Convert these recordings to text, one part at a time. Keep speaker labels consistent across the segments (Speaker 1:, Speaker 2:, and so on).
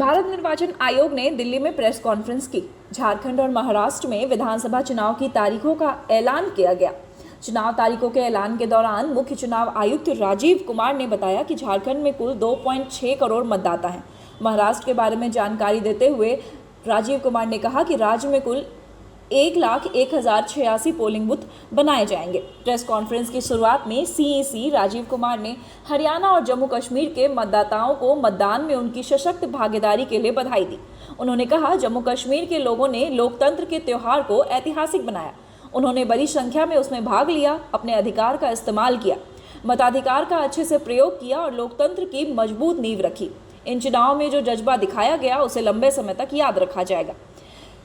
Speaker 1: भारत निर्वाचन आयोग ने दिल्ली में प्रेस कॉन्फ्रेंस की। झारखंड और महाराष्ट्र में विधानसभा चुनाव की तारीखों का ऐलान किया गया। चुनाव तारीखों के ऐलान के दौरान मुख्य चुनाव आयुक्त राजीव कुमार ने बताया कि झारखंड में कुल 2.6 करोड़ मतदाता हैं। महाराष्ट्र के बारे में जानकारी देते हुए राजीव कुमार ने कहा कि राज्य में कुल 1,01,086 पोलिंग बूथ बनाए जाएंगे। प्रेस कॉन्फ्रेंस की शुरुआत में सीईसी राजीव कुमार ने हरियाणा और जम्मू कश्मीर के मतदाताओं को मतदान में उनकी सशक्त भागीदारी के लिए बधाई दी। उन्होंने कहा, जम्मू कश्मीर के लोगों ने लोकतंत्र के त्योहार को ऐतिहासिक बनाया। उन्होंने बड़ी संख्या में उसमें भाग लिया, अपने अधिकार का इस्तेमाल किया, मताधिकार का अच्छे से प्रयोग किया और लोकतंत्र की मजबूत नींव रखी। इन चुनाव में जो जज्बा दिखाया गया उसे लंबे समय तक याद रखा जाएगा।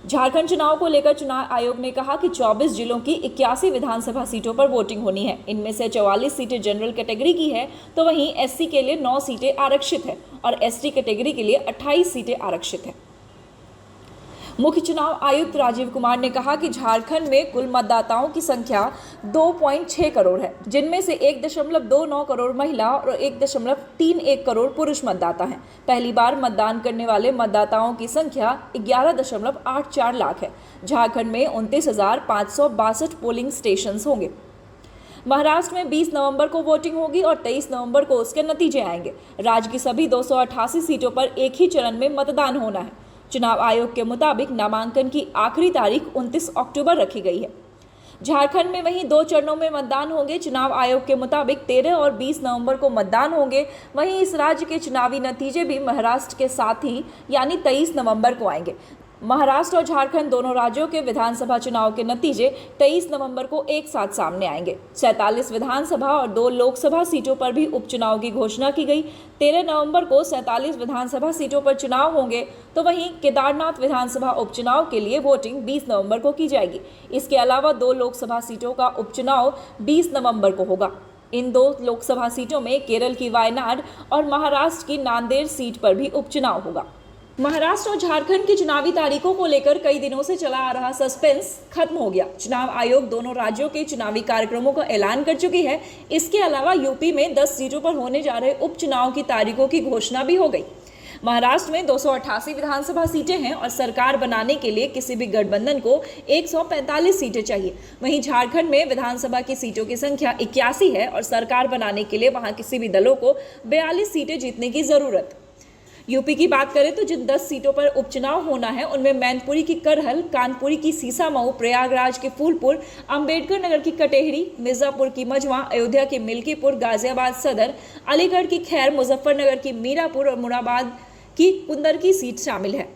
Speaker 1: झारखंड चुनाव को लेकर चुनाव आयोग ने कहा कि 24 जिलों की 81 विधानसभा सीटों पर वोटिंग होनी है। इनमें से 44 सीटें जनरल कैटेगरी की है, तो वहीं एससी के लिए 9 सीटें आरक्षित है और एसटी कैटेगरी के लिए 28 सीटें आरक्षित है। मुख्य चुनाव आयुक्त राजीव कुमार ने कहा कि झारखंड में कुल मतदाताओं की संख्या 2.6 करोड़ है, जिनमें से 1.29 करोड़ महिला और 1.31 करोड़ पुरुष मतदाता हैं। पहली बार मतदान करने वाले मतदाताओं की संख्या 11.84 लाख है। झारखंड में 29,562 पोलिंग स्टेशन होंगे। महाराष्ट्र में 20 नवंबर को वोटिंग होगी और 23 नवंबर को उसके नतीजे आएंगे। राज्य की सभी 288 सीटों पर एक ही चरण में मतदान होना है। चुनाव आयोग के मुताबिक नामांकन की आखिरी तारीख 29 अक्टूबर रखी गई है। झारखंड में वहीं 2 चरणों में मतदान होंगे। चुनाव आयोग के मुताबिक 13 और 20 नवंबर को मतदान होंगे। वहीं इस राज्य के चुनावी नतीजे भी महाराष्ट्र के साथ ही यानी 23 नवंबर को आएंगे। महाराष्ट्र और झारखंड दोनों राज्यों के विधानसभा चुनाव के नतीजे 23 नवंबर को एक साथ सामने आएंगे। 47 विधानसभा और 2 लोकसभा सीटों पर भी उपचुनाव की घोषणा की गई। 13 नवंबर को 47 विधानसभा सीटों पर चुनाव होंगे, तो वहीं केदारनाथ विधानसभा उपचुनाव के लिए वोटिंग 20 नवंबर को की जाएगी। इसके अलावा 2 लोकसभा सीटों का उपचुनाव 20 नवंबर को होगा। इन 2 लोकसभा सीटों में केरल की वायनाड और महाराष्ट्र की नांदेड़ सीट पर भी उपचुनाव होगा। महाराष्ट्र और झारखंड की चुनावी तारीखों को लेकर कई दिनों से चला आ रहा सस्पेंस खत्म हो गया। चुनाव आयोग दोनों राज्यों के चुनावी कार्यक्रमों का ऐलान कर चुकी है। इसके अलावा यूपी में 10 सीटों पर होने जा रहे उपचुनाव की तारीखों की घोषणा भी हो गई। महाराष्ट्र में 288 विधानसभा सीटें हैं और सरकार बनाने के लिए किसी भी गठबंधन को 145 सीटें चाहिए। वहीं झारखंड में विधानसभा की सीटों की संख्या 81 है और सरकार बनाने के लिए वहां किसी भी दलों को 42 सीटें जीतने की जरूरत। यूपी की बात करें तो जिन 10 सीटों पर उपचुनाव होना है उनमें मैनपुरी की करहल, कानपुरी की सीसामऊ, प्रयागराज के फूलपुर, अंबेडकर नगर की कटेहरी, मिर्जापुर की मझवा, अयोध्या की मिल्कीपुर, गाजियाबाद सदर, अलीगढ़ की खैर, मुजफ्फरनगर की मीरापुर और मुरादाबाद की कुंदरकी सीट शामिल है।